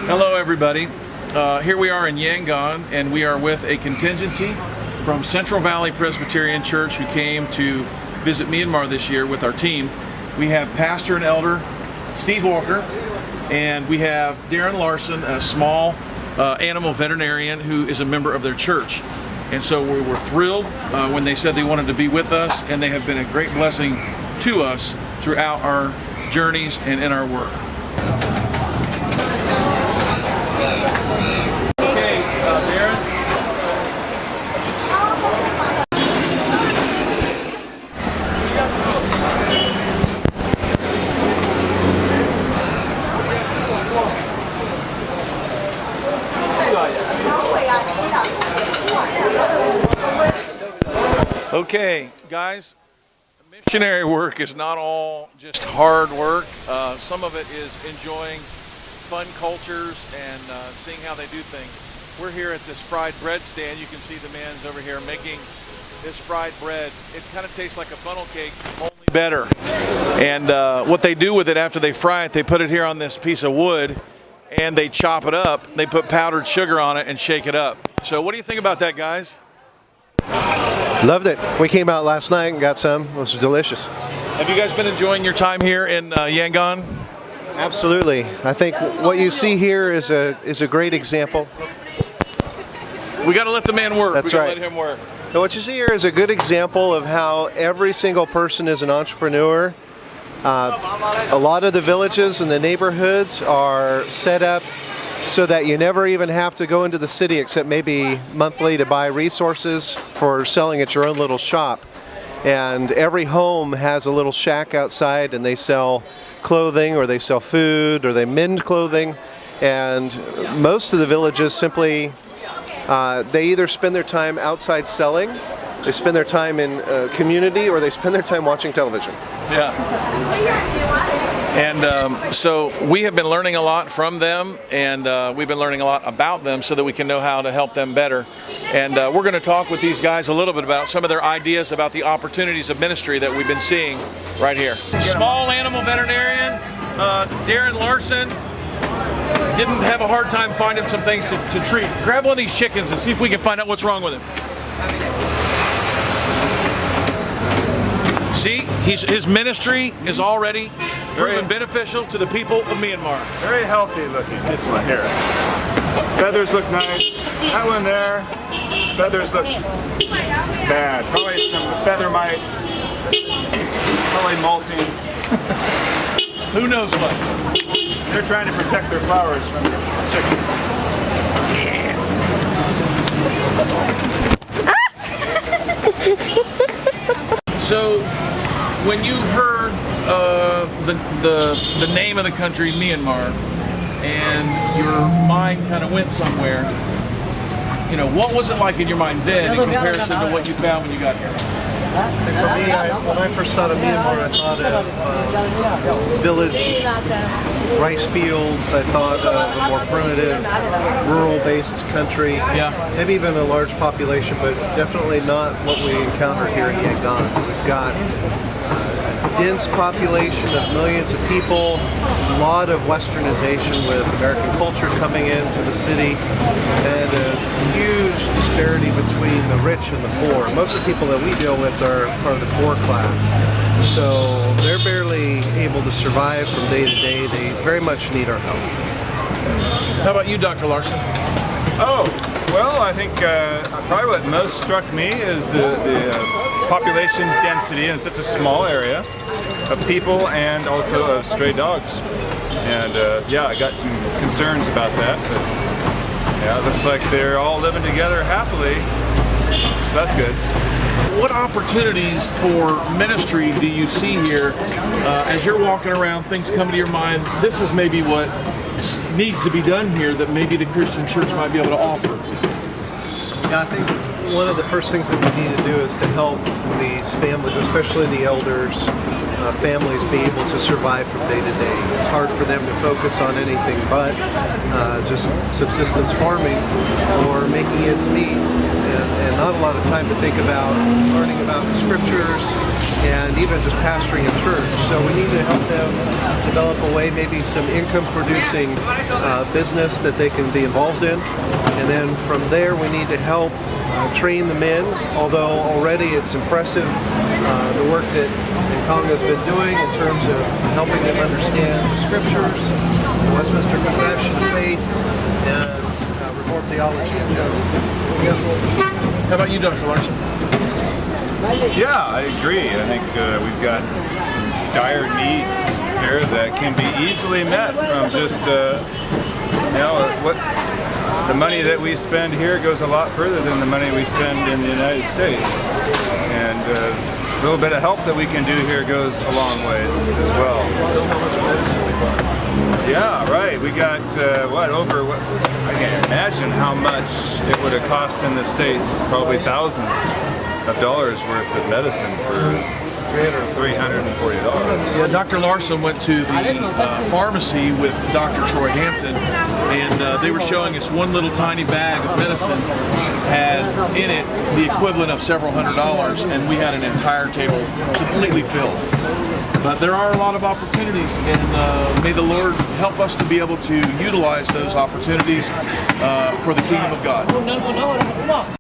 Hello everybody. Here we are in Yangon, and we are with a contingency from Central Valley Presbyterian Church who came to visit Myanmar this year with our team. We have Pastor and Elder Steve Walker, and we have Darren Larson, a small animal veterinarian who is a member of their church. And so we were thrilled when they said they wanted to be with us, and they have been a great blessing to us throughout our journeys and in our work. Okay, Darren. Okay, guys, missionary work is not all just hard work. Some of it is enjoying fun cultures and seeing how they do things. We're here at this fried bread stand. You can see the man's over here making this fried bread. It kind of tastes like a funnel cake, only better. And what they do with it after they fry it, they put it here on this piece of wood and they chop it up. They put powdered sugar on it and shake it up. So what do you think about that, guys? Loved it. We came out last night and got some. It was delicious. Have you guys been enjoying your time here in Yangon? Absolutely. I think what you see here is a great example. We got to let the man work. That's we got to right. let him work. Now, what you see here is a good example of how every single person is an entrepreneur. A lot of the villages and the neighborhoods are set up so that you never even have to go into the city except maybe monthly to buy resources for selling at your own little shop. And every home has a little shack outside, and they sell clothing, or they sell food, or they mend clothing. And most of the villages simply, they either spend their time outside selling, they spend their time in community, or they spend their time watching television. Yeah. And so we have been learning a lot from them, and we've been learning a lot about them so that we can know how to help them better. And we're going to talk with these guys a little bit about some of their ideas about the opportunities of ministry that we've been seeing right here. Small animal veterinarian, Darren Larson, didn't have a hard time finding some things to treat. Grab one of these chickens and see if we can find out what's wrong with him. See, his ministry is already proven beneficial to the people of Myanmar. Very healthy looking, this one here. Feathers look nice. That one there, feathers look bad. Probably some feather mites. Probably molting. Who knows what? They're trying to protect their flowers from the chickens. So, when you heard the name of the country, Myanmar, and your mind kind of went somewhere, you know, what was it like in your mind then in comparison to what you found when you got here? For me, when I first thought of Myanmar, I thought of village rice fields. I thought of a more primitive, rural-based country. Yeah. Maybe even a large population, but definitely not what we encounter here in Yangon. We've got a dense population of millions of people, a lot of westernization with American culture coming into the city, and a huge disparity between the rich and the poor. Most of the people that we deal with are part of the poor class. So they're barely able to survive from day to day. They very much need our help. How about you, Dr. Larson? Oh, well, I think probably what most struck me is the population density in such a small area of people and also of stray dogs. And yeah, I got some concerns about that. But yeah, it looks like they're all living together happily, so that's good. What opportunities for ministry do you see here as you're walking around, things come to your mind, this is maybe what needs to be done here that maybe the Christian church might be able to offer? Yeah, I think one of the first things that we need to do is to help these families, especially the elders, families be able to survive from day to day. It's hard for them to focus on anything but just subsistence farming or making ends meet, and not a lot of time to think about learning about the scriptures, and even just pastoring a church. So we need to help them develop a way, maybe some income-producing business that they can be involved in. And then from there, we need to help train the men, although already it's impressive the work that Nkonga's been doing in terms of helping them understand the scriptures, the Westminster Confession of Faith, and Reformed theology in general. How about you, Dr. Larson? Yeah, I agree. I think we've got some dire needs here that can be easily met from just, what the money that we spend here goes a lot further than the money we spend in the United States. And a little bit of help that we can do here goes a long ways as well. Tell how much medicine we bought. Yeah, right. We got, I can't imagine how much it would have cost in the States, probably thousands of dollars worth of medicine for $340. Yeah, Dr. Larson went to the pharmacy with Dr. Troy Hampton, and they were showing us one little tiny bag of medicine had in it the equivalent of several $100s, and we had an entire table completely filled. But there are a lot of opportunities, and may the Lord help us to be able to utilize those opportunities for the kingdom of God.